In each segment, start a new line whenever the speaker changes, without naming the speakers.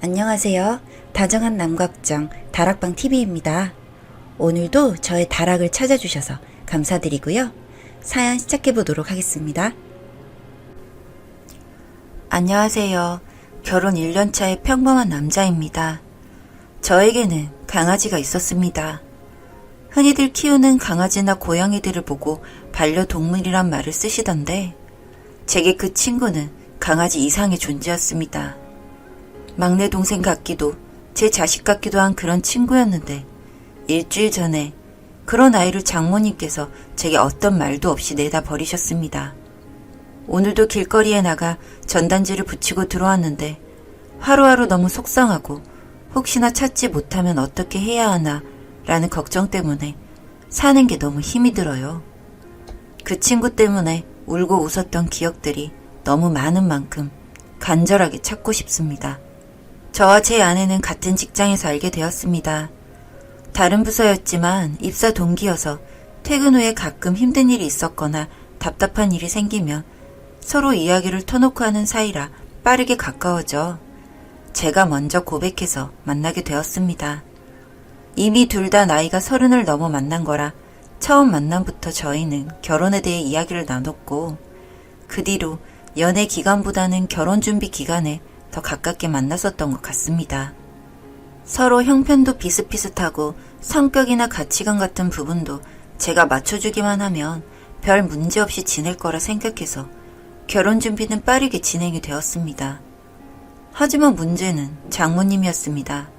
안녕하세요. 다정한 남걱정 다락방TV입니다. 오늘도 저의 다락을 찾아주셔서 감사드리고요. 사연 시작해보도록 하겠습니다. 안녕하세요. 결혼 1년차의 평범한 남자입니다. 저에게는 강아지가 있었습니다. 흔히들 키우는 강아지나 고양이들을 보고 반려동물이란 말을 쓰시던데 제게 그 친구는 강아지 이상의 존재였습니다. 막내 동생 같기도 제 자식 같기도 한 그런 친구였는데 일주일 전에 그런 아이를 장모님께서 제게 어떤 말도 없이 내다 버리셨습니다. 오늘도 길거리에 나가 전단지를 붙이고 들어왔는데 하루하루 너무 속상하고 혹시나 찾지 못하면 어떻게 해야 하나 라는 걱정 때문에 사는 게 너무 힘이 들어요. 그 친구 때문에 울고 웃었던 기억들이 너무 많은 만큼 간절하게 찾고 싶습니다. 저와 제 아내는 같은 직장에서 알게 되었습니다. 다른 부서였지만 입사 동기여서 퇴근 후에 가끔 힘든 일이 있었거나 답답한 일이 생기면 서로 이야기를 터놓고 하는 사이라 빠르게 가까워져 제가 먼저 고백해서 만나게 되었습니다. 이미 둘 다 나이가 30을 넘어 만난 거라 처음 만남부터 저희는 결혼에 대해 이야기를 나눴고 그 뒤로 연애 기간보다는 결혼 준비 기간에 더 가깝게 만났었던 것 같습니다. 서로 형편도 비슷비슷하고 성격이나 가치관 같은 부분도 제가 맞춰주기만 하면 별 문제 없이 지낼 거라 생각해서 결혼 준비는 빠르게 진행이 되었습니다. 하지만 문제는 장모님이었습니다.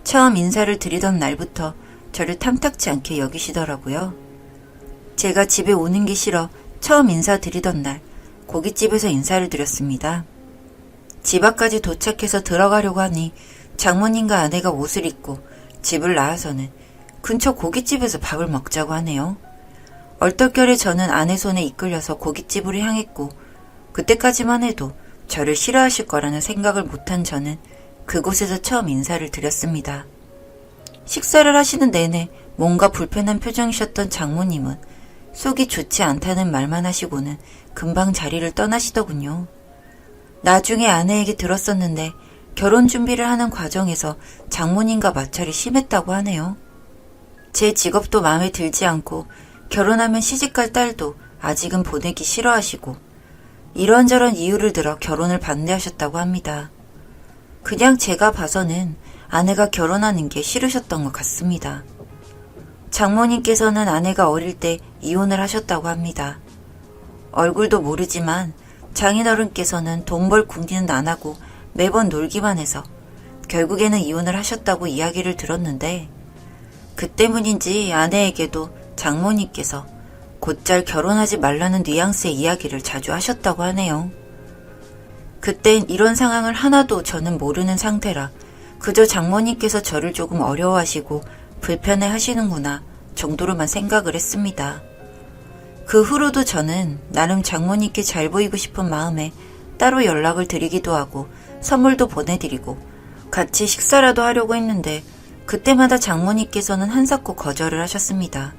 처음 인사를 드리던 날부터 저를 탐탁치 않게 여기시더라고요. 제가 집에 오는 게 싫어 처음 인사드리던 날 고깃집에서 인사를 드렸습니다. 집 앞까지 도착해서 들어가려고 하니 장모님과 아내가 옷을 입고 집을 나와서는 근처 고깃집에서 밥을 먹자고 하네요. 얼떨결에 저는 아내 손에 이끌려서 고깃집으로 향했고 그때까지만 해도 저를 싫어하실 거라는 생각을 못한 저는 그곳에서 처음 인사를 드렸습니다. 식사를 하시는 내내 뭔가 불편한 표정이셨던 장모님은 속이 좋지 않다는 말만 하시고는 금방 자리를 떠나시더군요. 나중에 아내에게 들었었는데 결혼 준비를 하는 과정에서 장모님과 마찰이 심했다고 하네요. 제 직업도 마음에 들지 않고 결혼하면 시집갈 딸도 아직은 보내기 싫어하시고 이런저런 이유를 들어 결혼을 반대하셨다고 합니다. 그냥 제가 봐서는 아내가 결혼하는 게 싫으셨던 것 같습니다. 장모님께서는 아내가 어릴 때 이혼을 하셨다고 합니다. 얼굴도 모르지만 장인어른께서는 돈 벌 궁리는 안 하고 매번 놀기만 해서 결국에는 이혼을 하셨다고 이야기를 들었는데 그 때문인지 아내에게도 장모님께서 곧잘 결혼하지 말라는 뉘앙스의 이야기를 자주 하셨다고 하네요. 그땐 이런 상황을 하나도 저는 모르는 상태라 그저 장모님께서 저를 조금 어려워하시고 불편해 하시는구나 정도로만 생각을 했습니다. 그 후로도 저는 나름 장모님께 잘 보이고 싶은 마음에 따로 연락을 드리기도 하고 선물도 보내드리고 같이 식사라도 하려고 했는데 그때마다 장모님께서는 한사코 거절을 하셨습니다.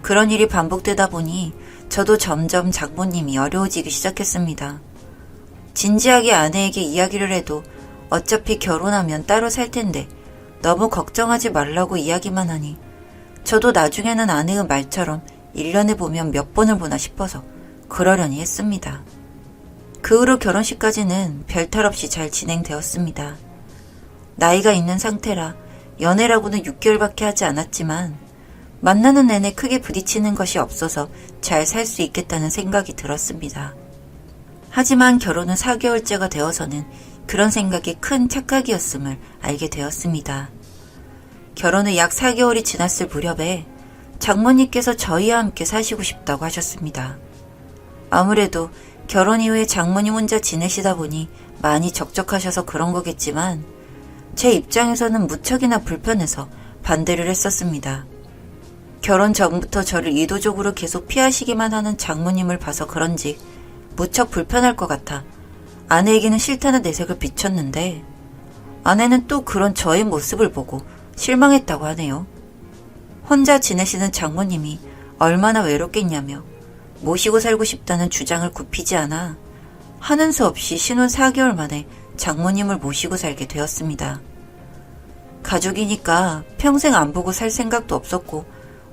그런 일이 반복되다 보니 저도 점점 장모님이 어려워지기 시작했습니다. 진지하게 아내에게 이야기를 해도 어차피 결혼하면 따로 살 텐데 너무 걱정하지 말라고 이야기만 하니 저도 나중에는 아내의 말처럼 1년에 보면 몇 번을 보나 싶어서 그러려니 했습니다. 그 후로 결혼식까지는 별탈 없이 잘 진행되었습니다. 나이가 있는 상태라 연애라고는 6개월밖에 하지 않았지만 만나는 내내 크게 부딪히는 것이 없어서 잘 살 수 있겠다는 생각이 들었습니다. 하지만 결혼은 4개월째가 되어서는 그런 생각이 큰 착각이었음을 알게 되었습니다. 결혼 후 약 4개월이 지났을 무렵에 장모님께서 저희와 함께 사시고 싶다고 하셨습니다. 아무래도 결혼 이후에 장모님 혼자 지내시다 보니 많이 적적하셔서 그런 거겠지만 제 입장에서는 무척이나 불편해서 반대를 했었습니다. 결혼 전부터 저를 의도적으로 계속 피하시기만 하는 장모님을 봐서 그런지 무척 불편할 것 같아 아내에게는 싫다는 내색을 비쳤는데 아내는 또 그런 저의 모습을 보고 실망했다고 하네요. 혼자 지내시는 장모님이 얼마나 외롭겠냐며 모시고 살고 싶다는 주장을 굽히지 않아 하는 수 없이 신혼 4개월 만에 장모님을 모시고 살게 되었습니다. 가족이니까 평생 안 보고 살 생각도 없었고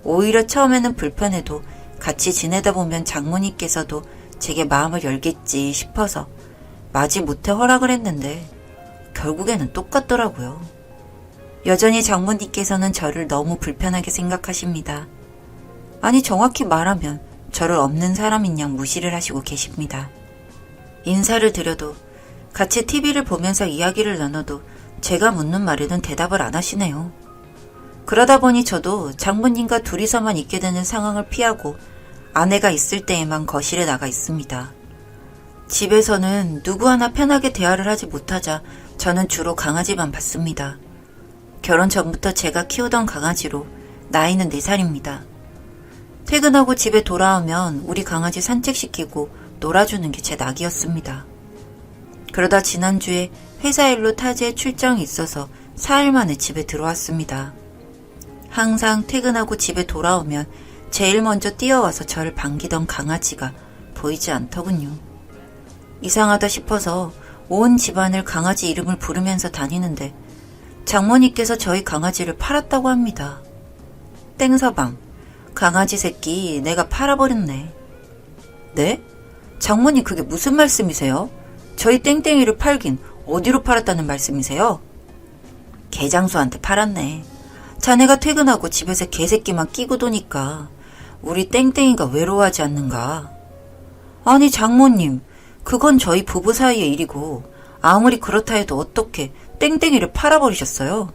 오히려 처음에는 불편해도 같이 지내다 보면 장모님께서도 제게 마음을 열겠지 싶어서 마지못해 허락을 했는데 결국에는 똑같더라고요. 여전히 장모님께서는 저를 너무 불편하게 생각하십니다. 아니 정확히 말하면 저를 없는 사람인 양 무시를 하시고 계십니다. 인사를 드려도 같이 TV를 보면서 이야기를 나눠도 제가 묻는 말에는 대답을 안 하시네요. 그러다 보니 저도 장모님과 둘이서만 있게 되는 상황을 피하고 아내가 있을 때에만 거실에 나가 있습니다. 집에서는 누구 하나 편하게 대화를 하지 못하자 저는 주로 강아지만 봤습니다. 결혼 전부터 제가 키우던 강아지로 나이는 4살입니다. 퇴근하고 집에 돌아오면 우리 강아지 산책시키고 놀아주는 게 제 낙이었습니다. 그러다 지난주에 회사 일로 타지에 출장이 있어서 4일 만에 집에 들어왔습니다. 항상 퇴근하고 집에 돌아오면 제일 먼저 뛰어와서 저를 반기던 강아지가 보이지 않더군요. 이상하다 싶어서 온 집안을 강아지 이름을 부르면서 다니는데 장모님께서 저희 강아지를 팔았다고 합니다. 땡서방, 강아지 새끼 내가 팔아버렸네. 네? 장모님 그게 무슨 말씀이세요? 저희 땡땡이를 팔긴 어디로 팔았다는 말씀이세요? 개장수한테 팔았네. 자네가 퇴근하고 집에서 개새끼만 끼고 도니까 우리 땡땡이가 외로워하지 않는가. 아니 장모님, 그건 저희 부부 사이의 일이고 아무리 그렇다 해도 어떻게 땡땡이를 팔아버리셨어요?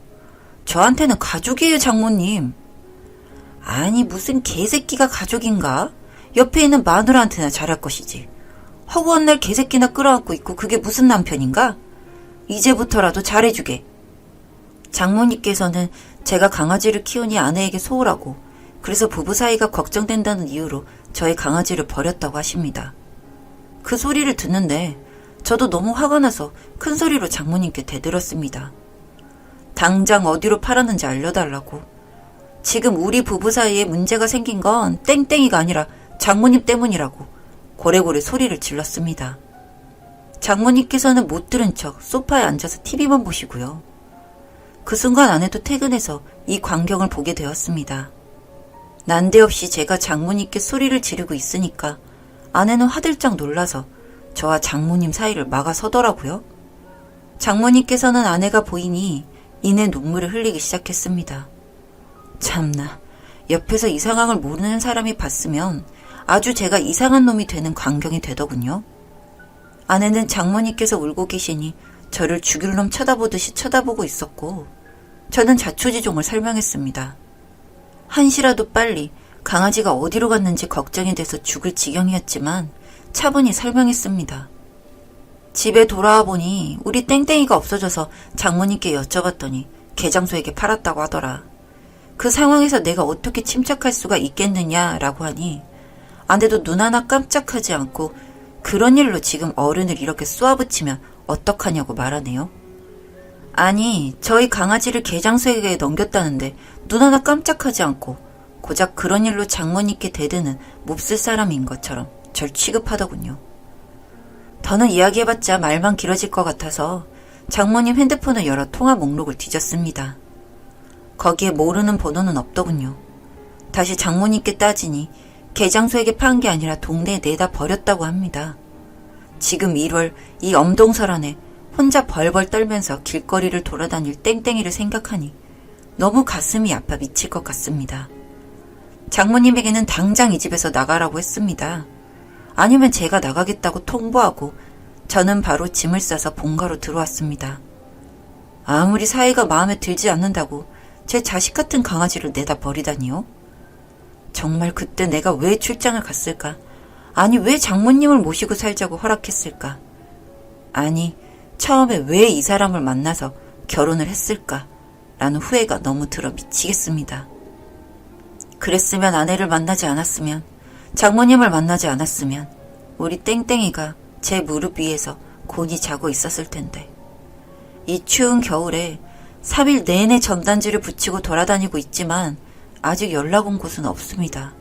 저한테는 가족이에요 장모님. 아니 무슨 개새끼가 가족인가? 옆에 있는 마누라한테나 잘할 것이지. 허구한 날 개새끼나 끌어안고 있고 그게 무슨 남편인가? 이제부터라도 잘해주게. 장모님께서는 제가 강아지를 키우니 아내에게 소홀하고 그래서 부부 사이가 걱정된다는 이유로 저희 강아지를 버렸다고 하십니다. 그 소리를 듣는데 저도 너무 화가 나서 큰 소리로 장모님께 대들었습니다. 당장 어디로 팔았는지 알려달라고. 지금 우리 부부 사이에 문제가 생긴 건 땡땡이가 아니라 장모님 때문이라고 고래고래 소리를 질렀습니다. 장모님께서는 못 들은 척 소파에 앉아서 TV만 보시고요. 그 순간 아내도 퇴근해서 이 광경을 보게 되었습니다. 난데없이 제가 장모님께 소리를 지르고 있으니까 아내는 화들짝 놀라서 저와 장모님 사이를 막아서더라고요. 장모님께서는 아내가 보이니 이내 눈물을 흘리기 시작했습니다. 참나, 옆에서 이 상황을 모르는 사람이 봤으면 아주 제가 이상한 놈이 되는 광경이 되더군요. 아내는 장모님께서 울고 계시니 저를 죽일 놈 쳐다보듯이 쳐다보고 있었고 저는 자초지종을 설명했습니다. 한시라도 빨리 강아지가 어디로 갔는지 걱정이 돼서 죽을 지경이었지만 차분히 설명했습니다. 집에 돌아와 보니 우리 땡땡이가 없어져서 장모님께 여쭤봤더니 개장수에게 팔았다고 하더라. 그 상황에서 내가 어떻게 침착할 수가 있겠느냐라고 하니 아내도 눈 하나 깜짝하지 않고 그런 일로 지금 어른을 이렇게 쏘아붙이면 어떡하냐고 말하네요. 아니, 저희 강아지를 개장수에게 넘겼다는데 눈 하나 깜짝하지 않고 고작 그런 일로 장모님께 대드는 몹쓸 사람인 것처럼 절 취급하더군요. 더는 이야기해봤자 말만 길어질 것 같아서 장모님 핸드폰을 열어 통화 목록을 뒤졌습니다. 거기에 모르는 번호는 없더군요. 다시 장모님께 따지니 개장수에게 판 게 아니라 동네에 내다 버렸다고 합니다. 지금 1월 이 엄동설 안에 혼자 벌벌 떨면서 길거리를 돌아다닐 땡땡이를 생각하니 너무 가슴이 아파 미칠 것 같습니다. 장모님에게는 당장 이 집에서 나가라고 했습니다. 아니면 제가 나가겠다고 통보하고 저는 바로 짐을 싸서 본가로 들어왔습니다. 아무리 사이가 마음에 들지 않는다고 제 자식 같은 강아지를 내다 버리다니요? 정말 그때 내가 왜 출장을 갔을까? 아니 왜 장모님을 모시고 살자고 허락했을까? 아니 처음에 왜 이 사람을 만나서 결혼을 했을까? 라는 후회가 너무 들어 미치겠습니다. 그랬으면 아내를 만나지 않았으면 장모님을 만나지 않았으면 우리 땡땡이가 제 무릎 위에서 곤히 자고 있었을 텐데 이 추운 겨울에 3일 내내 전단지를 붙이고 돌아다니고 있지만 아직 연락 온 곳은 없습니다.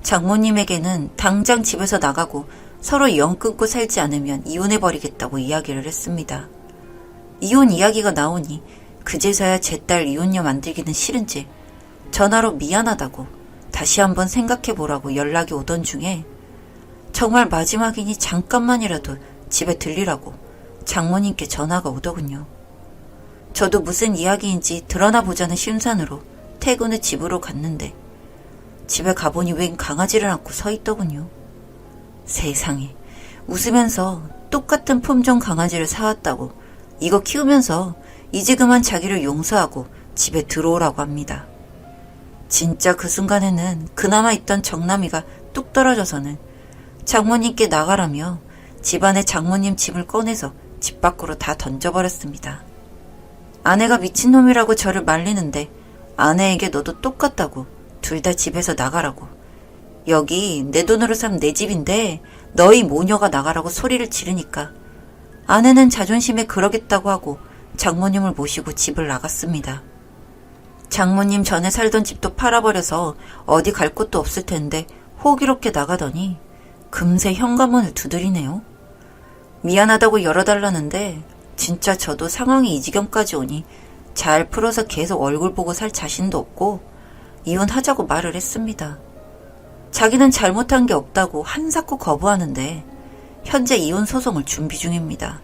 장모님에게는 당장 집에서 나가고 서로 영 끊고 살지 않으면 이혼해버리겠다고 이야기를 했습니다. 이혼 이야기가 나오니 그제서야 제 딸 이혼녀 만들기는 싫은지 전화로 미안하다고 다시 한번 생각해보라고 연락이 오던 중에 정말 마지막이니 잠깐만이라도 집에 들리라고 장모님께 전화가 오더군요. 저도 무슨 이야기인지 드러나 보자는 심산으로 퇴근 후 집으로 갔는데 집에 가보니 웬 강아지를 안고 서 있더군요. 세상에, 웃으면서 똑같은 품종 강아지를 사왔다고 이거 키우면서 이제 그만 자기를 용서하고 집에 들어오라고 합니다. 진짜 그 순간에는 그나마 있던 정남이가 뚝 떨어져서는 장모님께 나가라며 집안에 장모님 짐을 꺼내서 집 밖으로 다 던져버렸습니다. 아내가 미친놈이라고 저를 말리는데 아내에게 너도 똑같다고 둘 다 집에서 나가라고, 여기 내 돈으로 산 내 집인데 너희 모녀가 나가라고 소리를 지르니까 아내는 자존심에 그러겠다고 하고 장모님을 모시고 집을 나갔습니다. 장모님 전에 살던 집도 팔아버려서 어디 갈 곳도 없을 텐데 호기롭게 나가더니 금세 현관문을 두드리네요. 미안하다고 열어달라는데 진짜 저도 상황이 이 지경까지 오니 잘 풀어서 계속 얼굴 보고 살 자신도 없고 이혼하자고 말을 했습니다. 자기는 잘못한 게 없다고 한사코 거부하는데 현재 이혼 소송을 준비 중입니다.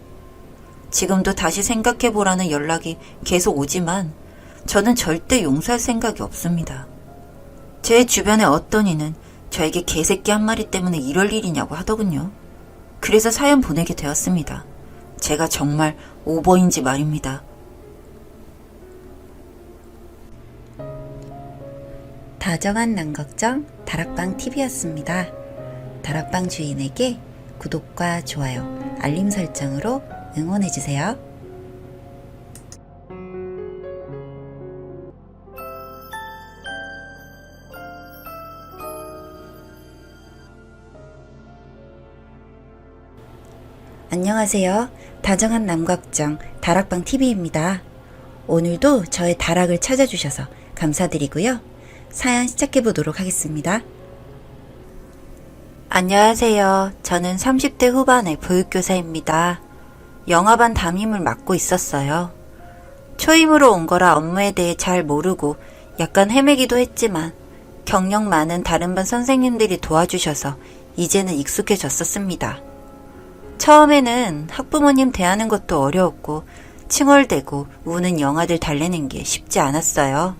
지금도 다시 생각해보라는 연락이 계속 오지만 저는 절대 용서할 생각이 없습니다. 제 주변에 어떤 이는 저에게 개새끼 한 마리 때문에 이럴 일이냐고 하더군요. 그래서 사연 보내게 되었습니다. 제가 정말 오버인지 말입니다.
다정한 남걱정 다락방TV였습니다. 다락방 주인에게 구독과 좋아요, 알림 설정으로 응원해주세요. 안녕하세요. 다정한 남걱정 다락방TV입니다. 오늘도 저의 다락을 찾아주셔서 감사드리고요. 사연 시작해보도록 하겠습니다.
안녕하세요. 저는 30대 후반의 보육교사입니다. 영화반 담임을 맡고 있었어요. 초임으로 온 거라 업무에 대해 잘 모르고 약간 헤매기도 했지만 경력 많은 다른 반 선생님들이 도와주셔서 이제는 익숙해졌었습니다. 처음에는 학부모님 대하는 것도 어려웠고 칭얼대고 우는 영아들 달래는 게 쉽지 않았어요.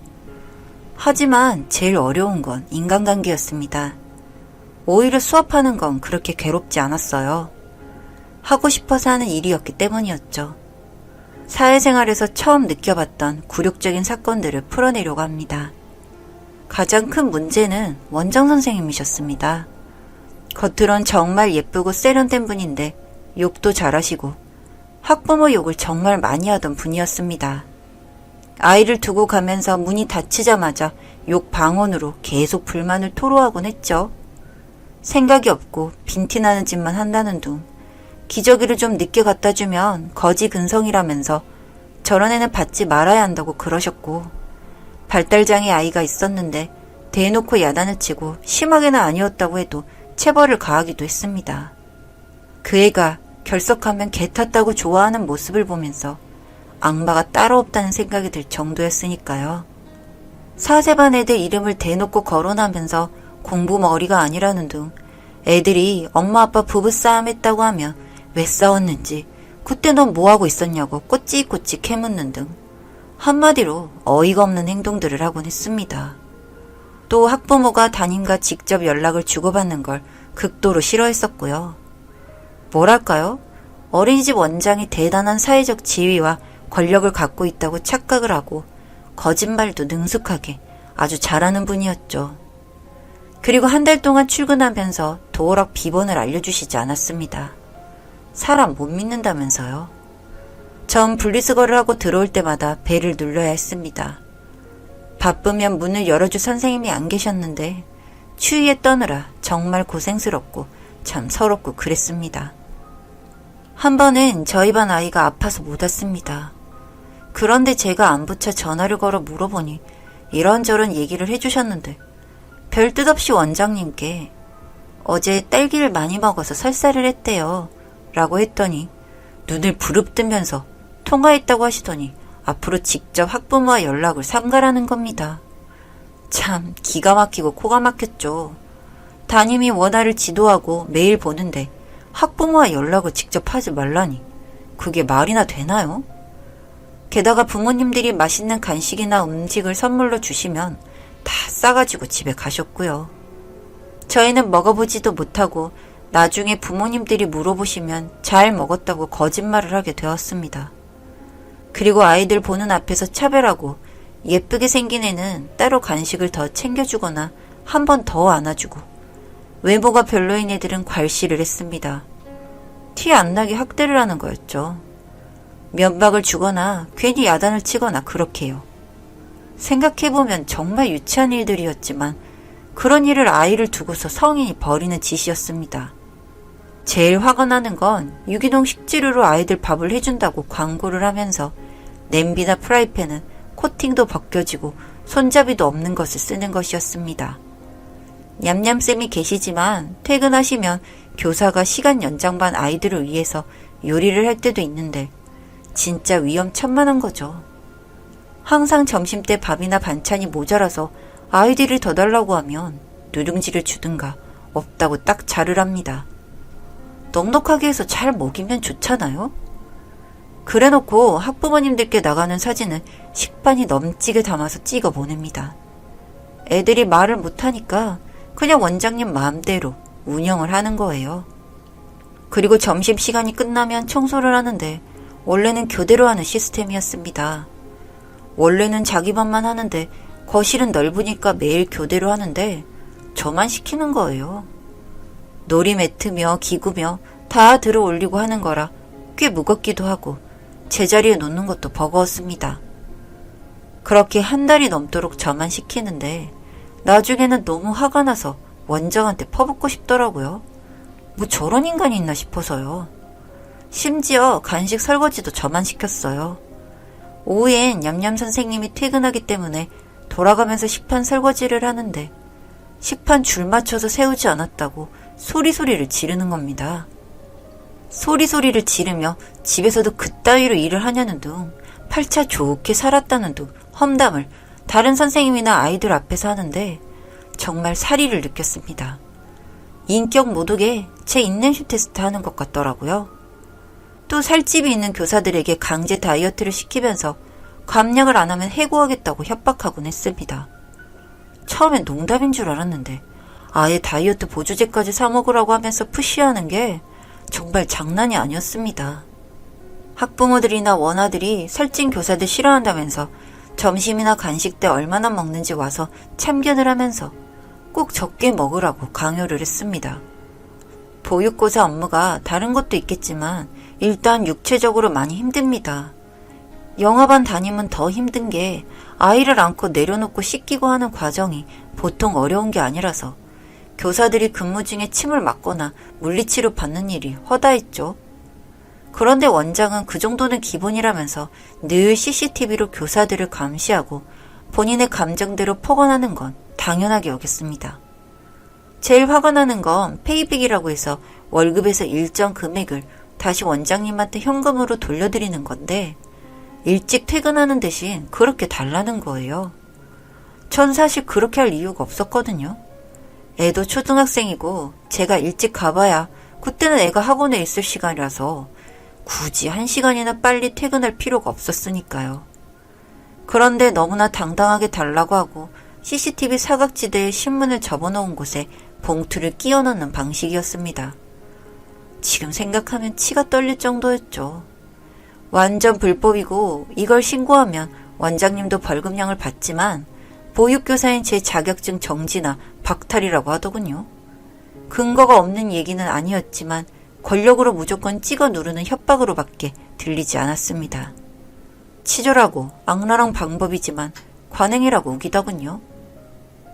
하지만 제일 어려운 건 인간관계였습니다. 오히려 수업하는 건 그렇게 괴롭지 않았어요. 하고 싶어서 하는 일이었기 때문이었죠. 사회생활에서 처음 느껴봤던 굴욕적인 사건들을 풀어내려고 합니다. 가장 큰 문제는 원장 선생님이셨습니다. 겉으론 정말 예쁘고 세련된 분인데 욕도 잘하시고 학부모 욕을 정말 많이 하던 분이었습니다. 아이를 두고 가면서 문이 닫히자마자 욕 방언으로 계속 불만을 토로하곤 했죠. 생각이 없고 빈티나는 짓만 한다는 둥, 기저귀를 좀 늦게 갖다 주면 거지 근성이라면서 저런 애는 받지 말아야 한다고 그러셨고, 발달장애 아이가 있었는데 대놓고 야단을 치고 심하게는 아니었다고 해도 체벌을 가하기도 했습니다. 그 애가 결석하면 개 탔다고 좋아하는 모습을 보면서 악마가 따로 없다는 생각이 들 정도였으니까요. 사세반 애들 이름을 대놓고 거론하면서 공부 머리가 아니라는 둥, 애들이 엄마 아빠 부부싸움 했다고 하면 왜 싸웠는지, 그때 넌 뭐하고 있었냐고 꼬치꼬치 캐묻는 등 한마디로 어이가 없는 행동들을 하곤 했습니다. 또 학부모가 담임과 직접 연락을 주고받는 걸 극도로 싫어했었고요. 뭐랄까요? 어린이집 원장이 대단한 사회적 지위와 권력을 갖고 있다고 착각을 하고 거짓말도 능숙하게 아주 잘하는 분이었죠. 그리고 한 달 동안 출근하면서 도어락 비번을 알려주시지 않았습니다. 사람 못 믿는다면서요. 전 분리수거를 하고 들어올 때마다 벨을 눌러야 했습니다. 바쁘면 문을 열어줄 선생님이 안 계셨는데 추위에 떠느라 정말 고생스럽고 참 서럽고 그랬습니다. 한 번은 저희 반 아이가 아파서 못 왔습니다. 그런데 제가 안부차 전화를 걸어 물어보니 이런저런 얘기를 해주셨는데 별 뜻 없이 원장님께 어제 딸기를 많이 먹어서 설사를 했대요. 라고 했더니 눈을 부릅뜨면서 통화했다고 하시더니 앞으로 직접 학부모와 연락을 삼가라는 겁니다. 참 기가 막히고 코가 막혔죠. 담임이 원화를 지도하고 매일 보는데 학부모와 연락을 직접 하지 말라니 그게 말이나 되나요? 게다가 부모님들이 맛있는 간식이나 음식을 선물로 주시면 다 싸가지고 집에 가셨고요. 저희는 먹어보지도 못하고 나중에 부모님들이 물어보시면 잘 먹었다고 거짓말을 하게 되었습니다. 그리고 아이들 보는 앞에서 차별하고 예쁘게 생긴 애는 따로 간식을 더 챙겨주거나 한 번 더 안아주고 외모가 별로인 애들은 괄시를 했습니다. 티 안 나게 학대를 하는 거였죠. 면박을 주거나 괜히 야단을 치거나 그렇게요. 생각해보면 정말 유치한 일들이었지만 그런 일을 아이를 두고서 성인이 벌이는 짓이었습니다. 제일 화가 나는 건 유기농 식재료로 아이들 밥을 해준다고 광고를 하면서 냄비나 프라이팬은 코팅도 벗겨지고 손잡이도 없는 것을 쓰는 것이었습니다. 냠냠쌤이 계시지만 퇴근하시면 교사가 시간 연장반 아이들을 위해서 요리를 할 때도 있는데 진짜 위험천만한 거죠. 항상 점심때 밥이나 반찬이 모자라서 아이들이 더 달라고 하면 누룽지를 주든가 없다고 딱 자를 합니다. 넉넉하게 해서 잘 먹이면 좋잖아요? 그래놓고 학부모님들께 나가는 사진은 식판이 넘치게 담아서 찍어 보냅니다. 애들이 말을 못하니까 그냥 원장님 마음대로 운영을 하는 거예요. 그리고 점심시간이 끝나면 청소를 하는데 원래는 교대로 하는 시스템이었습니다. 원래는 자기 밥만 하는데 거실은 넓으니까 매일 교대로 하는데 저만 시키는 거예요. 놀이 매트며 기구며 다 들어 올리고 하는 거라 꽤 무겁기도 하고 제자리에 놓는 것도 버거웠습니다. 그렇게 한 달이 넘도록 저만 시키는데 나중에는 너무 화가 나서 원장한테 퍼붓고 싶더라고요. 뭐 저런 인간이 있나 싶어서요. 심지어 간식 설거지도 저만 시켰어요. 오후엔 냠냠 선생님이 퇴근하기 때문에 돌아가면서 식판 설거지를 하는데 식판 줄 맞춰서 세우지 않았다고 소리소리를 지르는 겁니다. 소리소리를 지르며 집에서도 그따위로 일을 하냐는 둥 팔자 좋게 살았다는 둥 험담을 다른 선생님이나 아이들 앞에서 하는데 정말 사리를 느꼈습니다. 인격 모독에 제 인내심 테스트 하는 것 같더라고요. 또 살집이 있는 교사들에게 강제 다이어트를 시키면서 감량을 안 하면 해고하겠다고 협박하곤 했습니다. 처음엔 농담인 줄 알았는데 아예 다이어트 보조제까지 사 먹으라고 하면서 푸시하는 게 정말 장난이 아니었습니다. 학부모들이나 원아들이 살찐 교사들 싫어한다면서 점심이나 간식 때 얼마나 먹는지 와서 참견을 하면서 꼭 적게 먹으라고 강요를 했습니다. 보육고사 업무가 다른 것도 있겠지만 일단 육체적으로 많이 힘듭니다. 영아반 담임은 더 힘든 게 아이를 안고 내려놓고 씻기고 하는 과정이 보통 어려운 게 아니라서 교사들이 근무 중에 침을 맞거나 물리치료 받는 일이 허다했죠. 그런데 원장은 그 정도는 기본이라면서 늘 CCTV로 교사들을 감시하고 본인의 감정대로 폭언하는 건 당연하게 여겼습니다. 제일 화가 나는 건 페이백이라고 해서 월급에서 일정 금액을 다시 원장님한테 현금으로 돌려드리는 건데 일찍 퇴근하는 대신 그렇게 달라는 거예요. 전 사실 그렇게 할 이유가 없었거든요. 애도 초등학생이고 제가 일찍 가봐야 그때는 애가 학원에 있을 시간이라서 굳이 1시간이나 빨리 퇴근할 필요가 없었으니까요. 그런데 너무나 당당하게 달라고 하고 CCTV 사각지대에 신문을 접어놓은 곳에 봉투를 끼워 넣는 방식이었습니다. 지금 생각하면 치가 떨릴 정도였죠. 완전 불법이고 이걸 신고하면 원장님도 벌금형을 받지만 보육교사인 제 자격증 정지나 박탈이라고 하더군요. 근거가 없는 얘기는 아니었지만 권력으로 무조건 찍어 누르는 협박으로밖에 들리지 않았습니다. 치졸하고 악랄한 방법이지만 관행이라고 우기더군요.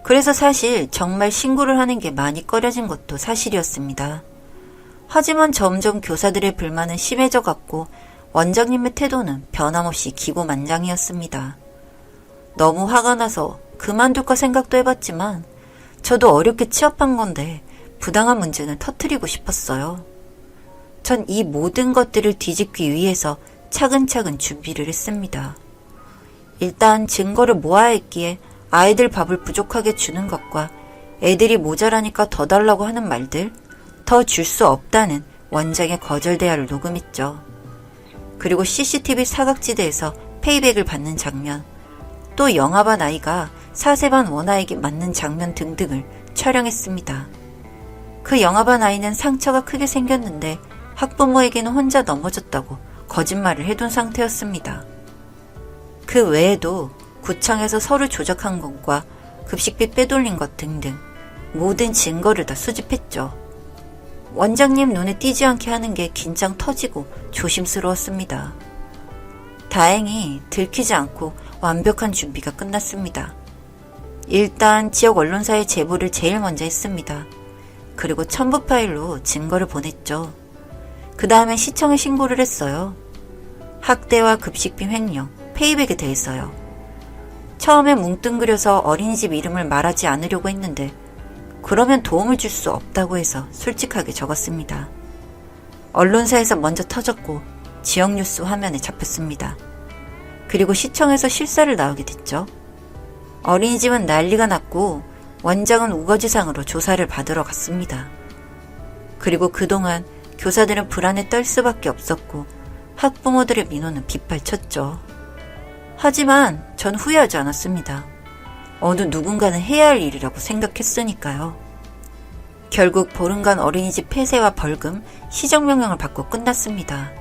그래서 사실 정말 신고를 하는 게 많이 꺼려진 것도 사실이었습니다. 하지만 점점 교사들의 불만은 심해져 갔고 원장님의 태도는 변함없이 기고만장이었습니다. 너무 화가 나서 그만둘까 생각도 해봤지만 저도 어렵게 취업한 건데 부당한 문제는 터뜨리고 싶었어요. 전 이 모든 것들을 뒤집기 위해서 차근차근 준비를 했습니다. 일단 증거를 모아야 했기에 아이들 밥을 부족하게 주는 것과 애들이 모자라니까 더 달라고 하는 말들, 더 줄 수 없다는 원장의 거절 대화를 녹음했죠. 그리고 CCTV 사각지대에서 페이백을 받는 장면, 또 영아반 아이가 사세반 원아에게 맞는 장면 등등을 촬영했습니다. 그 영아반 아이는 상처가 크게 생겼는데 학부모에게는 혼자 넘어졌다고 거짓말을 해둔 상태였습니다. 그 외에도 구청에서 서류 조작한 것과 급식비 빼돌린 것 등등 모든 증거를 다 수집했죠. 원장님 눈에 띄지 않게 하는 게 긴장 터지고 조심스러웠습니다. 다행히 들키지 않고 완벽한 준비가 끝났습니다. 일단 지역 언론사에 제보를 제일 먼저 했습니다. 그리고 첨부 파일로 증거를 보냈죠. 그 다음에 시청에 신고를 했어요. 학대와 급식비 횡령, 페이백에 대해서요. 처음에 뭉뚱그려서 어린이집 이름을 말하지 않으려고 했는데 그러면 도움을 줄 수 없다고 해서 솔직하게 적었습니다. 언론사에서 먼저 터졌고 지역 뉴스 화면에 잡혔습니다. 그리고 시청에서 실사를 나오게 됐죠. 어린이집은 난리가 났고 원장은 우거지상으로 조사를 받으러 갔습니다. 그리고 그동안 교사들은 불안에 떨 수밖에 없었고 학부모들의 민원은 빗발쳤죠. 하지만 전 후회하지 않았습니다. 어느 누군가는 해야 할 일이라고 생각했으니까요. 결국 보름간 어린이집 폐쇄와 벌금, 시정명령을 받고 끝났습니다.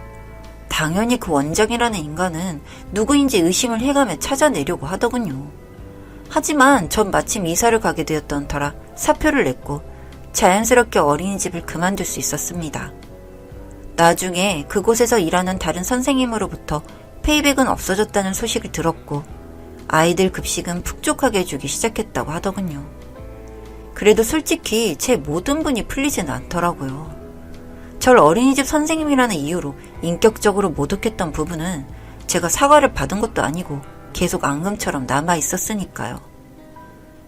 당연히 그 원장이라는 인간은 누구인지 의심을 해가며 찾아내려고 하더군요. 하지만 전 마침 이사를 가게 되었던 터라 사표를 냈고 자연스럽게 어린이집을 그만둘 수 있었습니다. 나중에 그곳에서 일하는 다른 선생님으로부터 페이백은 없어졌다는 소식을 들었고 아이들 급식은 푹족하게 주기 시작했다고 하더군요. 그래도 솔직히 제 모든 분이 풀리지는 않더라고요. 절 어린이집 선생님이라는 이유로 인격적으로 모독했던 부분은 제가 사과를 받은 것도 아니고 계속 앙금처럼 남아 있었으니까요.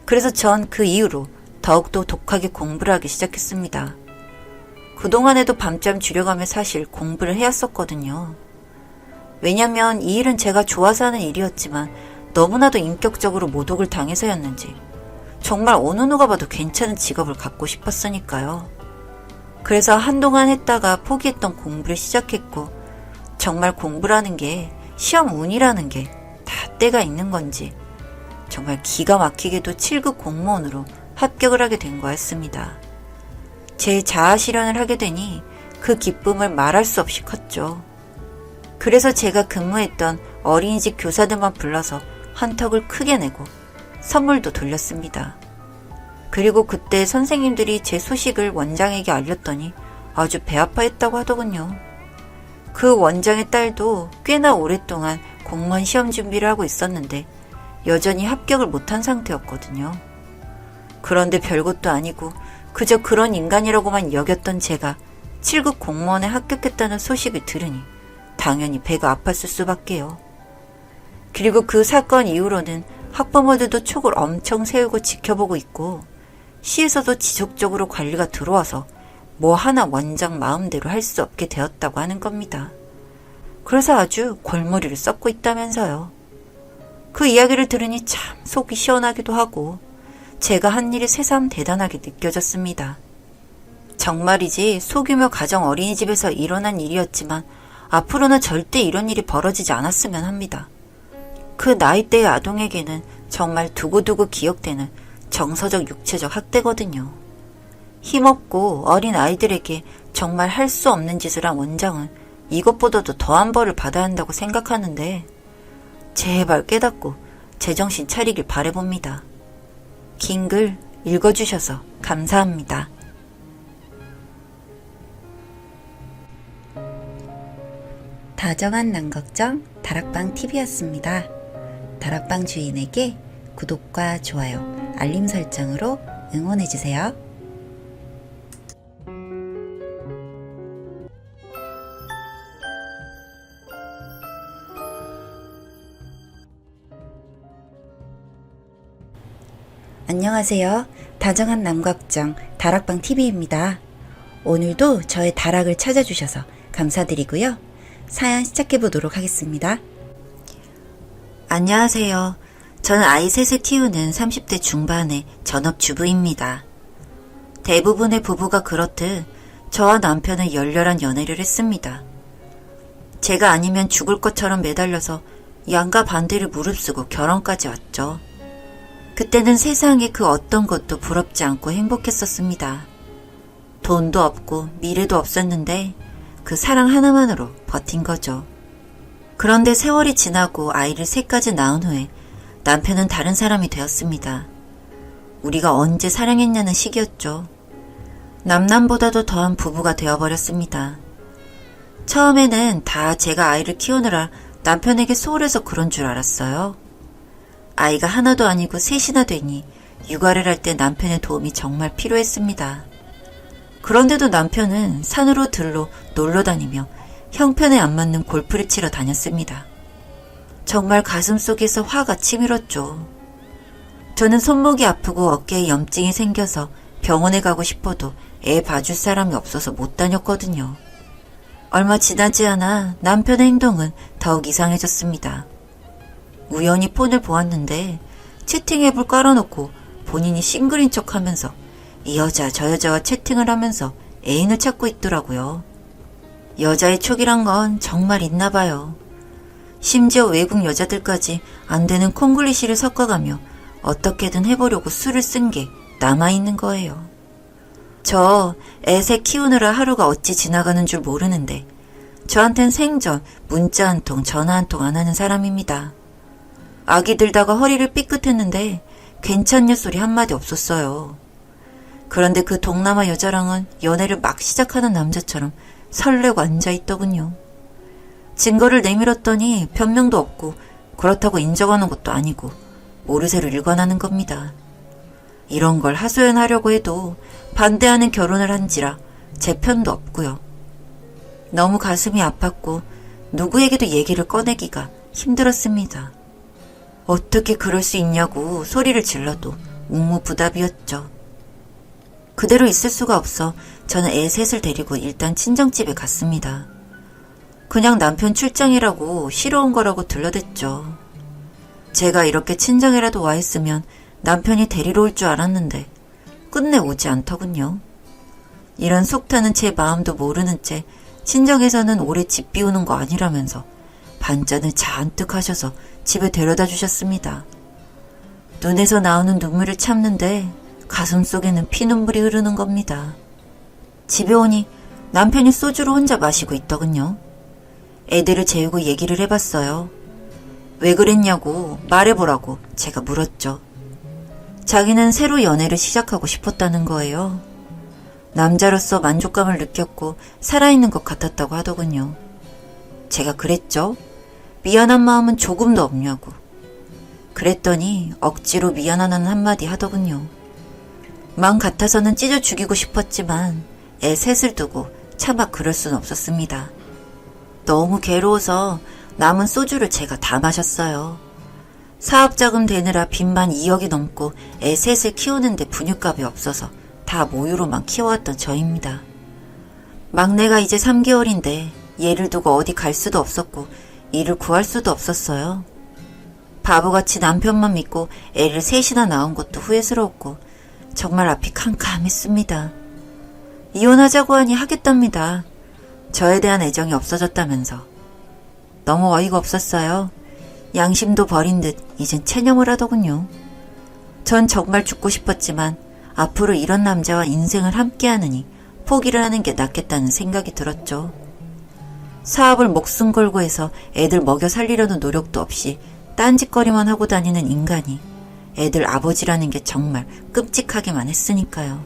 그래서 전 그 이후로 더욱더 독하게 공부를 하기 시작했습니다. 그동안에도 밤잠 줄여가며 사실 공부를 해왔었거든요. 왜냐면 이 일은 제가 좋아서 하는 일이었지만 너무나도 인격적으로 모독을 당해서였는지 정말 어느 누가 봐도 괜찮은 직업을 갖고 싶었으니까요. 그래서 한동안 했다가 포기했던 공부를 시작했고 정말 공부라는 게 시험 운이라는 게 다 때가 있는 건지 정말 기가 막히게도 7급 공무원으로 합격을 하게 된 거였습니다. 제 자아 실현을 하게 되니 그 기쁨을 말할 수 없이 컸죠. 그래서 제가 근무했던 어린이집 교사들만 불러서 한턱을 크게 내고 선물도 돌렸습니다. 그리고 그때 선생님들이 제 소식을 원장에게 알렸더니 아주 배 아파했다고 하더군요. 그 원장의 딸도 꽤나 오랫동안 공무원 시험 준비를 하고 있었는데 여전히 합격을 못한 상태였거든요. 그런데 별것도 아니고 그저 그런 인간이라고만 여겼던 제가 7급 공무원에 합격했다는 소식을 들으니 당연히 배가 아팠을 수밖에요. 그리고 그 사건 이후로는 학부모들도 촉을 엄청 세우고 지켜보고 있고 시에서도 지속적으로 관리가 들어와서 뭐 하나 원장 마음대로 할 수 없게 되었다고 하는 겁니다. 그래서 아주 골머리를 썩고 있다면서요. 그 이야기를 들으니 참 속이 시원하기도 하고 제가 한 일이 새삼 대단하게 느껴졌습니다. 정말이지 소규모 가정 어린이집에서 일어난 일이었지만 앞으로는 절대 이런 일이 벌어지지 않았으면 합니다. 그 나이대의 아동에게는 정말 두고두고 기억되는 정서적 육체적 학대거든요. 힘없고 어린 아이들에게 정말 할 수 없는 짓을 한 원장은 이것보다도 더한 벌을 받아야 한다고 생각하는데 제발 깨닫고 제정신 차리길 바라봅니다. 긴 글 읽어주셔서 감사합니다.
다정한 남걱정 다락방 TV였습니다. 다락방 주인에게 구독과 좋아요, 알림 설정으로 응원해주세요. 안녕하세요. 다정한 남각정 다락방 TV입니다. 오늘도 저의 다락을 찾아주셔서 감사드리고요. 사연 시작해보도록 하겠습니다.
안녕하세요. 저는 아이 셋을 키우는 30대 중반의 전업주부입니다. 대부분의 부부가 그렇듯 저와 남편은 열렬한 연애를 했습니다. 제가 아니면 죽을 것처럼 매달려서 양가 반대를 무릅쓰고 결혼까지 왔죠. 그때는 세상에 그 어떤 것도 부럽지 않고 행복했었습니다. 돈도 없고 미래도 없었는데 그 사랑 하나만으로 버틴 거죠. 그런데 세월이 지나고 아이를 셋까지 낳은 후에 남편은 다른 사람이 되었습니다. 우리가 언제 사랑했냐는 시기였죠. 남남보다도 더한 부부가 되어버렸습니다. 처음에는 다 제가 아이를 키우느라 남편에게 소홀해서 그런 줄 알았어요. 아이가 하나도 아니고 셋이나 되니 육아를 할 때 남편의 도움이 정말 필요했습니다. 그런데도 남편은 산으로 들로 놀러 다니며 형편에 안 맞는 골프를 치러 다녔습니다. 정말 가슴속에서 화가 치밀었죠. 저는 손목이 아프고 어깨에 염증이 생겨서 병원에 가고 싶어도 애 봐줄 사람이 없어서 못 다녔거든요. 얼마 지나지 않아 남편의 행동은 더욱 이상해졌습니다. 우연히 폰을 보았는데 채팅 앱을 깔아놓고 본인이 싱글인 척하면서 이 여자 저 여자와 채팅을 하면서 애인을 찾고 있더라고요. 여자의 촉이란 건 정말 있나 봐요. 심지어 외국 여자들까지 안 되는 콩글리시를 섞어가며 어떻게든 해보려고 수를 쓴 게 남아있는 거예요. 저 애새 키우느라 하루가 어찌 지나가는 줄 모르는데 저한텐 생전 문자 한 통 전화 한 통 안 하는 사람입니다. 아기 들다가 허리를 삐끗했는데 괜찮냐 소리 한마디 없었어요. 그런데 그 동남아 여자랑은 연애를 막 시작하는 남자처럼 설레고 앉아있더군요. 증거를 내밀었더니 변명도 없고 그렇다고 인정하는 것도 아니고 모르쇠로 일관하는 겁니다. 이런 걸 하소연하려고 해도 반대하는 결혼을 한지라 제 편도 없고요. 너무 가슴이 아팠고 누구에게도 얘기를 꺼내기가 힘들었습니다. 어떻게 그럴 수 있냐고 소리를 질러도 묵묵부답이었죠. 그대로 있을 수가 없어 저는 애 셋을 데리고 일단 친정집에 갔습니다. 그냥 남편 출장이라고 쉬러 온 거라고 들러댔죠. 제가 이렇게 친정이라도 와 있으면 남편이 데리러 올 줄 알았는데 끝내 오지 않더군요. 이런 속 타는 제 마음도 모르는 채 친정에서는 오래 집 비우는 거 아니라면서 반찬을 잔뜩 하셔서 집에 데려다 주셨습니다. 눈에서 나오는 눈물을 참는데 가슴속에는 피눈물이 흐르는 겁니다. 집에 오니 남편이 소주를 혼자 마시고 있더군요. 애들을 재우고 얘기를 해봤어요. 왜 그랬냐고 말해보라고 제가 물었죠. 자기는 새로 연애를 시작하고 싶었다는 거예요. 남자로서 만족감을 느꼈고 살아있는 것 같았다고 하더군요. 제가 그랬죠. 미안한 마음은 조금도 없냐고. 그랬더니 억지로 미안하다는 한마디 하더군요. 마음 같아서는 찢어 죽이고 싶었지만 애 셋을 두고 차마 그럴 순 없었습니다. 너무 괴로워서 남은 소주를 제가 다 마셨어요. 사업자금 되느라 빚만 2억이 넘고 애 셋을 키우는데 분유값이 없어서 다 모유로만 키워왔던 저입니다. 막내가 이제 3개월인데 얘를 두고 어디 갈 수도 없었고 일을 구할 수도 없었어요. 바보같이 남편만 믿고 애를 셋이나 낳은 것도 후회스러웠고 정말 앞이 캄캄했습니다. 이혼하자고 하니 하겠답니다. 저에 대한 애정이 없어졌다면서. 너무 어이가 없었어요. 양심도 버린 듯 이젠 체념을 하더군요. 전 정말 죽고 싶었지만 앞으로 이런 남자와 인생을 함께하느니 포기를 하는 게 낫겠다는 생각이 들었죠. 사업을 목숨 걸고 해서 애들 먹여 살리려는 노력도 없이 딴짓거리만 하고 다니는 인간이 애들 아버지라는 게 정말 끔찍하기만 했으니까요.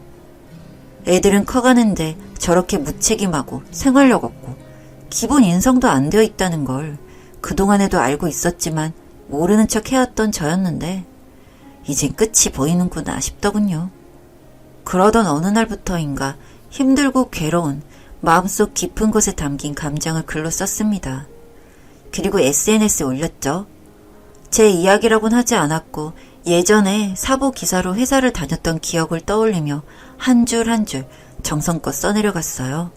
애들은 커가는데 저렇게 무책임하고 생활력 없고 기본 인성도 안 되어 있다는 걸 그동안에도 알고 있었지만 모르는 척 해왔던 저였는데 이젠 끝이 보이는구나 싶더군요. 그러던 어느 날부터인가 힘들고 괴로운 마음속 깊은 곳에 담긴 감정을 글로 썼습니다. 그리고 SNS에 올렸죠. 제 이야기라고는 하지 않았고 예전에 사보 기사로 회사를 다녔던 기억을 떠올리며 한 줄 한 줄 정성껏 써내려갔어요.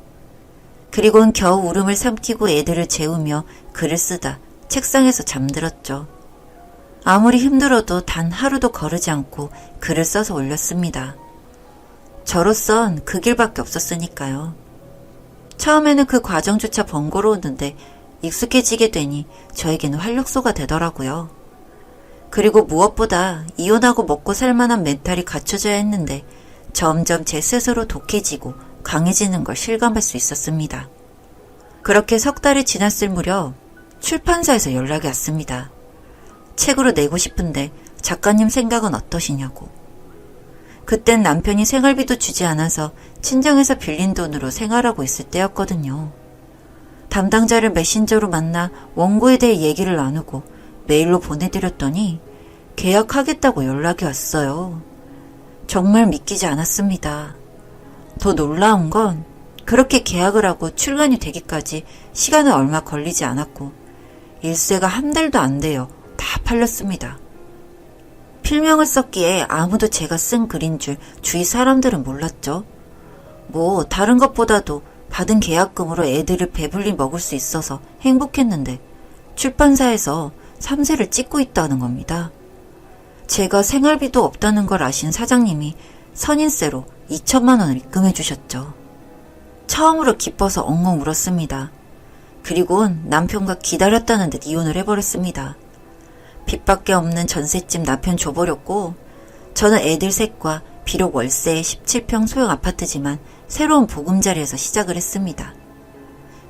그리고는 겨우 울음을 삼키고 애들을 재우며 글을 쓰다 책상에서 잠들었죠. 아무리 힘들어도 단 하루도 거르지 않고 글을 써서 올렸습니다. 저로선 그 길밖에 없었으니까요. 처음에는 그 과정조차 번거로웠는데 익숙해지게 되니 저에게는 활력소가 되더라고요. 그리고 무엇보다 이혼하고 먹고 살만한 멘탈이 갖춰져야 했는데 점점 제 스스로 독해지고 강해지는 걸 실감할 수 있었습니다. 그렇게 석 달이 지났을 무렵 출판사에서 연락이 왔습니다. 책으로 내고 싶은데 작가님 생각은 어떠시냐고. 그땐 남편이 생활비도 주지 않아서 친정에서 빌린 돈으로 생활하고 있을 때였거든요. 담당자를 메신저로 만나 원고에 대해 얘기를 나누고 메일로 보내드렸더니 계약하겠다고 연락이 왔어요. 정말 믿기지 않았습니다. 더 놀라운 건 그렇게 계약을 하고 출간이 되기까지 시간은 얼마 걸리지 않았고 일세가 한 달도 안 돼요. 다 팔렸습니다. 필명을 썼기에 아무도 제가 쓴 글인 줄 주위 사람들은 몰랐죠. 뭐 다른 것보다도 받은 계약금으로 애들을 배불리 먹을 수 있어서 행복했는데 출판사에서 3세를 찍고 있다는 겁니다. 제가 생활비도 없다는 걸 아신 사장님이 선인세로 2천만 원을 입금해 주셨죠. 처음으로 기뻐서 엉엉 울었습니다. 그리고는 남편과 기다렸다는 듯 이혼을 해버렸습니다. 빚밖에 없는 전셋집 남편 줘버렸고 저는 애들 셋과 비록 월세 17평 소형 아파트지만 새로운 보금자리에서 시작을 했습니다.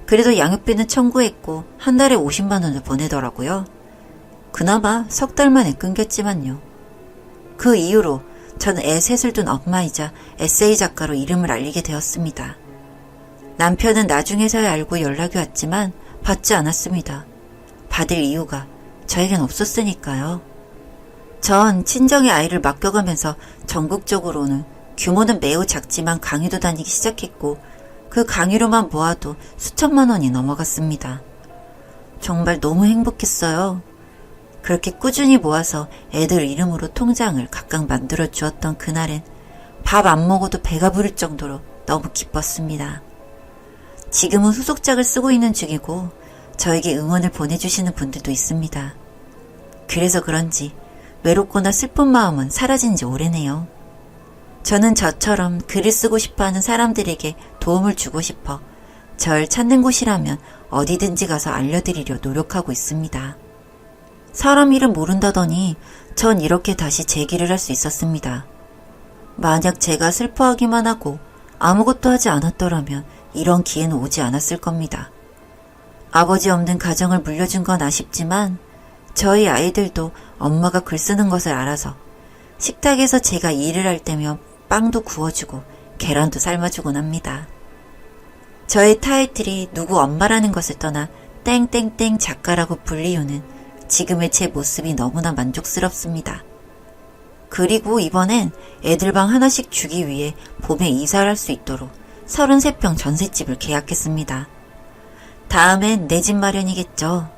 그래도 양육비는 청구했고 한 달에 50만 원을 보내더라고요. 그나마 석 달 만에 끊겼지만요. 그 이후로 저는 애 셋을 둔 엄마이자 에세이 작가로 이름을 알리게 되었습니다. 남편은 나중에서야 알고 연락이 왔지만 받지 않았습니다. 받을 이유가 저에겐 없었으니까요. 전 친정의 아이를 맡겨가면서 전국적으로는 규모는 매우 작지만 강의도 다니기 시작했고 그 강의료만 모아도 수천만 원이 넘어갔습니다. 정말 너무 행복했어요. 그렇게 꾸준히 모아서 애들 이름으로 통장을 각각 만들어 주었던 그날엔 밥 안 먹어도 배가 부를 정도로 너무 기뻤습니다. 지금은 후속작을 쓰고 있는 중이고 저에게 응원을 보내주시는 분들도 있습니다. 그래서 그런지 외롭거나 슬픈 마음은 사라진 지 오래네요. 저는 저처럼 글을 쓰고 싶어하는 사람들에게 도움을 주고 싶어 절 찾는 곳이라면 어디든지 가서 알려드리려 노력하고 있습니다. 사람 이름 모른다더니 전 이렇게 다시 재기를 할 수 있었습니다. 만약 제가 슬퍼하기만 하고 아무것도 하지 않았더라면 이런 기회는 오지 않았을 겁니다. 아버지 없는 가정을 물려준 건 아쉽지만 저희 아이들도 엄마가 글 쓰는 것을 알아서 식탁에서 제가 일을 할 때면 빵도 구워주고 계란도 삶아주곤 합니다. 저의 타이틀이 누구 엄마라는 것을 떠나 땡땡땡 작가라고 불리우는 지금의 제 모습이 너무나 만족스럽습니다. 그리고 이번엔 애들방 하나씩 주기 위해 봄에 이사를 할 수 있도록 33평 전셋집을 계약했습니다. 다음엔 내 집 마련이겠죠.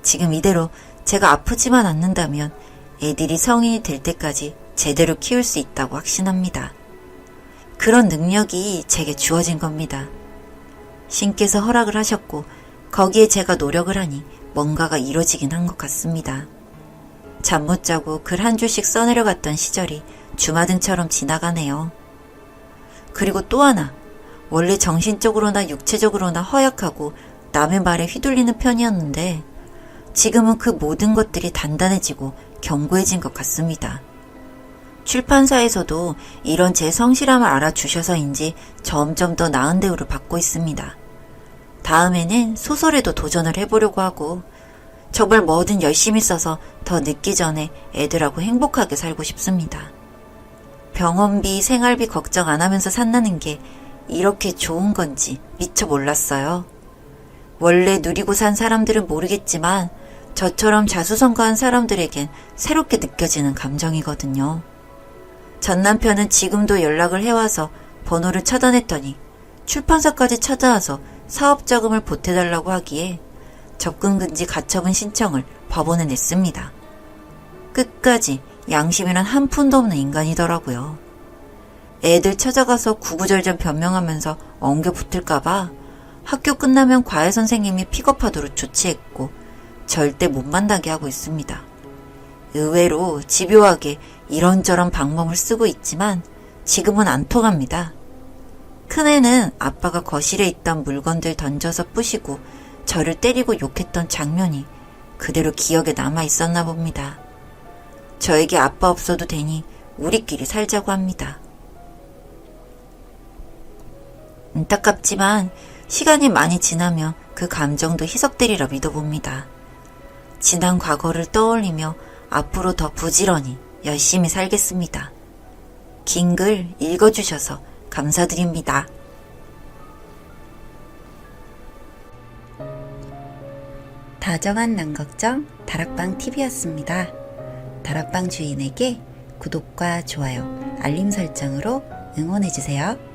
지금 이대로 제가 아프지만 않는다면 애들이 성인이 될 때까지 제대로 키울 수 있다고 확신합니다. 그런 능력이 제게 주어진 겁니다. 신께서 허락을 하셨고 거기에 제가 노력을 하니 뭔가가 이루어지긴 한 것 같습니다. 잠 못 자고 글 한 줄씩 써내려갔던 시절이 주마등처럼 지나가네요. 그리고 또 하나, 원래 정신적으로나 육체적으로나 허약하고 남의 말에 휘둘리는 편이었는데 지금은 그 모든 것들이 단단해지고 견고해진 것 같습니다. 출판사에서도 이런 제 성실함을 알아주셔서인지 점점 더 나은 대우를 받고 있습니다. 다음에는 소설에도 도전을 해보려고 하고 정말 뭐든 열심히 써서 더 늦기 전에 애들하고 행복하게 살고 싶습니다. 병원비, 생활비 걱정 안 하면서 산다는 게 이렇게 좋은 건지 미처 몰랐어요. 원래 누리고 산 사람들은 모르겠지만 저처럼 자수성가한 사람들에겐 새롭게 느껴지는 감정이거든요. 전 남편은 지금도 연락을 해와서 번호를 차단했더니 출판사까지 찾아와서 사업자금을 보태달라고 하기에 접근금지 가처분 신청을 법원에 냈습니다. 끝까지 양심이란 한 푼도 없는 인간이더라고요. 애들 찾아가서 구구절절 변명하면서 엉겨 붙을까봐 학교 끝나면 과외 선생님이 픽업하도록 조치했고 절대 못 만나게 하고 있습니다. 의외로 집요하게 이런저런 방법을 쓰고 있지만 지금은 안 통합니다. 큰애는 아빠가 거실에 있던 물건들 던져서 부시고 저를 때리고 욕했던 장면이 그대로 기억에 남아 있었나 봅니다. 저에게 아빠 없어도 되니 우리끼리 살자고 합니다. 안타깝지만 시간이 많이 지나면 그 감정도 희석되리라 믿어봅니다. 지난 과거를 떠올리며 앞으로 더 부지런히 열심히 살겠습니다. 긴 글 읽어주셔서 감사드립니다.
다정한 남걱정 다락방TV였습니다. 다락방 주인에게 구독과 좋아요, 알림 설정으로 응원해주세요.